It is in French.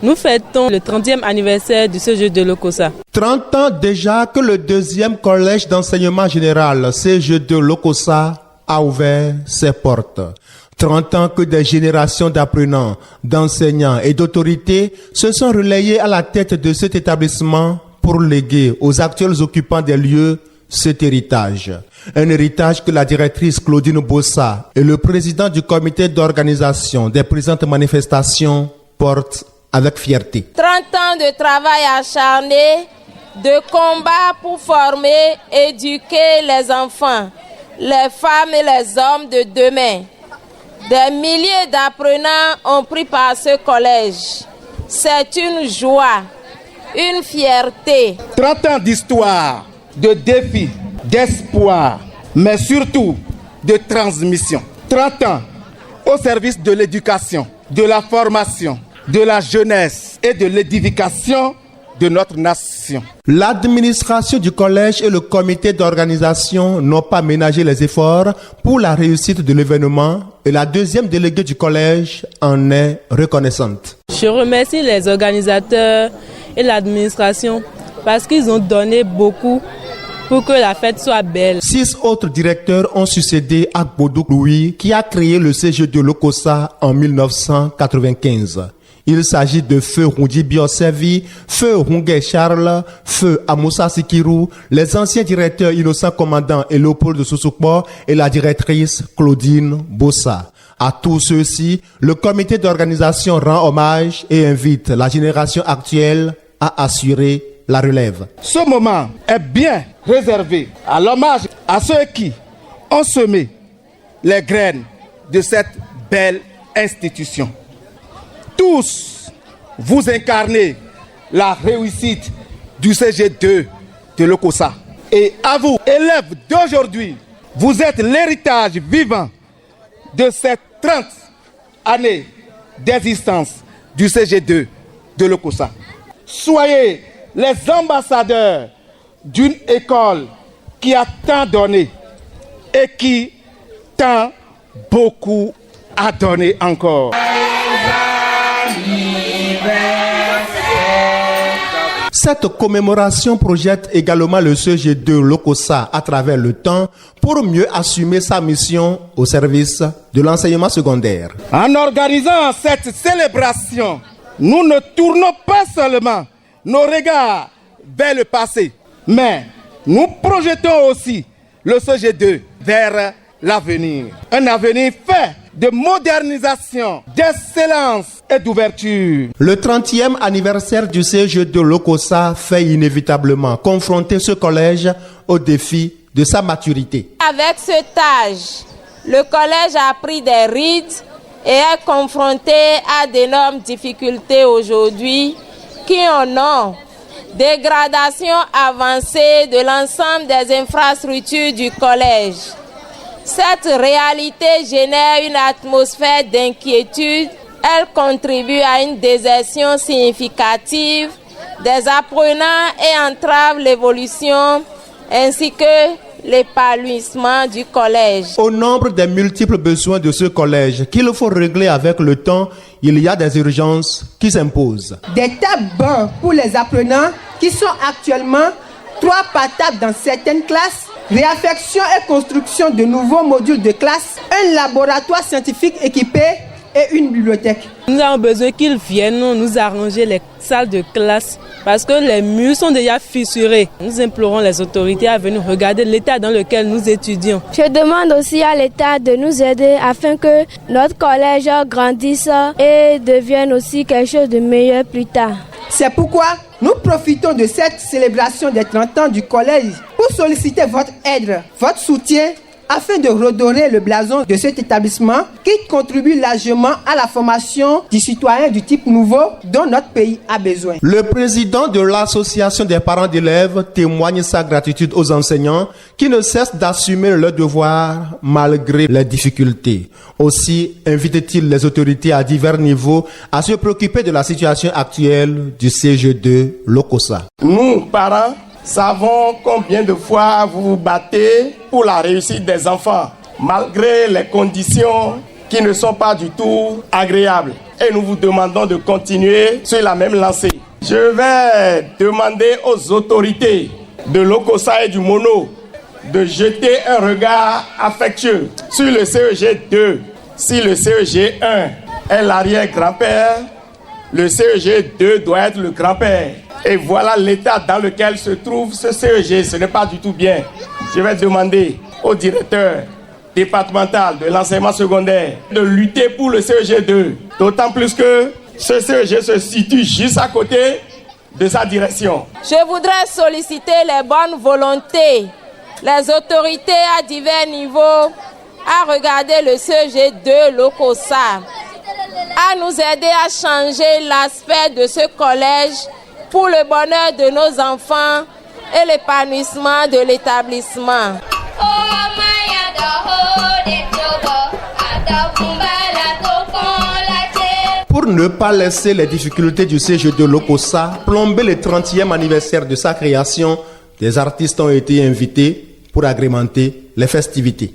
Nous fêtons le 30e anniversaire du CG2 Lokossa. 30 ans déjà que le deuxième collège d'enseignement général CG2 Lokossa a ouvert ses portes. 30 ans que des générations d'apprenants, d'enseignants et d'autorités se sont relayés à la tête de cet établissement pour léguer aux actuels occupants des lieux cet héritage. Un héritage que la directrice Claudine Bossa et le président du comité d'organisation des présentes manifestations portent avec fierté. 30 ans de travail acharné, de combat pour former, éduquer les enfants, les femmes et les hommes de demain. Des milliers d'apprenants ont pris part à ce collège. C'est une joie, une fierté. 30 ans d'histoire, de défis, d'espoir, mais surtout de transmission. 30 ans au service de l'éducation, de la formation, de la jeunesse et de l'édification de notre nation. L'administration du collège et le comité d'organisation n'ont pas ménagé les efforts pour la réussite de l'événement et la deuxième déléguée du collège en est reconnaissante. Je remercie les organisateurs et l'administration parce qu'ils ont donné beaucoup pour que la fête soit belle. 6 autres directeurs ont succédé à Bodou Louis qui a créé le CG2 Lokossa en 1995. Il s'agit de Feu Rundi Biosevi, Feu Rungé Charles, Feu Amoussa Sikirou, les anciens directeurs Innocent Commandant et Léopold Sousoukbo et la directrice Claudine Bossa. À tous ceux-ci, le comité d'organisation rend hommage et invite la génération actuelle à assurer la relève. Ce moment est bien réservé à l'hommage à ceux qui ont semé les graines de cette belle institution. Tous, vous incarnez la réussite du CG2 de Lokossa. Et à vous, élèves d'aujourd'hui, vous êtes l'héritage vivant de ces 30 années d'existence du CG2 de Lokossa. Soyez les ambassadeurs d'une école qui a tant donné et qui tant beaucoup a donné encore. Cette commémoration projette également le CG2 Lokossa à travers le temps pour mieux assumer sa mission au service de l'enseignement secondaire. En organisant cette célébration, nous ne tournons pas seulement nos regards vers le passé, mais nous projetons aussi le CG2 vers l'avenir. Un avenir fait de modernisation, d'excellence et d'ouverture. Le 30e anniversaire du CG2 Lokossa fait inévitablement confronter ce collège au défi de sa maturité. Avec cet âge, le collège a pris des rides et est confronté à d'énormes difficultés aujourd'hui qui en ont dégradation avancée de l'ensemble des infrastructures du collège. Cette réalité génère une atmosphère d'inquiétude. Elle contribue à une désertion significative des apprenants et entrave l'évolution ainsi que l'épanouissement du collège. Au nombre des multiples besoins de ce collège qu'il faut régler avec le temps, il y a des urgences qui s'imposent. Des tables bancs pour les apprenants qui sont actuellement 3 par table dans certaines classes, réaffection et construction de nouveaux modules de classe, un laboratoire scientifique équipé et une bibliothèque. Nous avons besoin qu'ils viennent nous arranger les salles de classe parce que les murs sont déjà fissurés. Nous implorons les autorités à venir regarder l'état dans lequel nous étudions. Je demande aussi à l'État de nous aider afin que notre collège grandisse et devienne aussi quelque chose de meilleur plus tard. C'est pourquoi nous profitons de cette célébration des 30 ans du collège pour solliciter votre aide, votre soutien afin de redorer le blason de cet établissement qui contribue largement à la formation du citoyen du type nouveau dont notre pays a besoin. Le président de l'association des parents d'élèves témoigne sa gratitude aux enseignants qui ne cessent d'assumer leurs devoirs malgré les difficultés. Aussi invite-t-il les autorités à divers niveaux à se préoccuper de la situation actuelle du CG2 Lokossa. Nous, parents, savons combien de fois vous vous battez pour la réussite des enfants, malgré les conditions qui ne sont pas du tout agréables. et nous vous demandons de continuer sur la même lancée. Je vais demander aux autorités de l'OCOSA et du MONO de jeter un regard affectueux sur le CEG 2. Si le CEG 1 est l'arrière-grand-père, le CEG 2 doit être le grand-père. Et voilà l'état dans lequel se trouve ce CEG. Ce n'est pas du tout bien. Je vais demander au directeur départemental de l'enseignement secondaire de lutter pour le CEG 2. D'autant plus que ce CEG se situe juste à côté de sa direction. Je voudrais solliciter les bonnes volontés, les autorités à divers niveaux, à regarder le CEG 2 l'OCOSA, à nous aider à changer l'aspect de ce collège pour le bonheur de nos enfants et l'épanouissement de l'établissement. Pour ne pas laisser les difficultés du CEG de l'OCOSA plomber le 30e anniversaire de sa création, des artistes ont été invités pour agrémenter les festivités.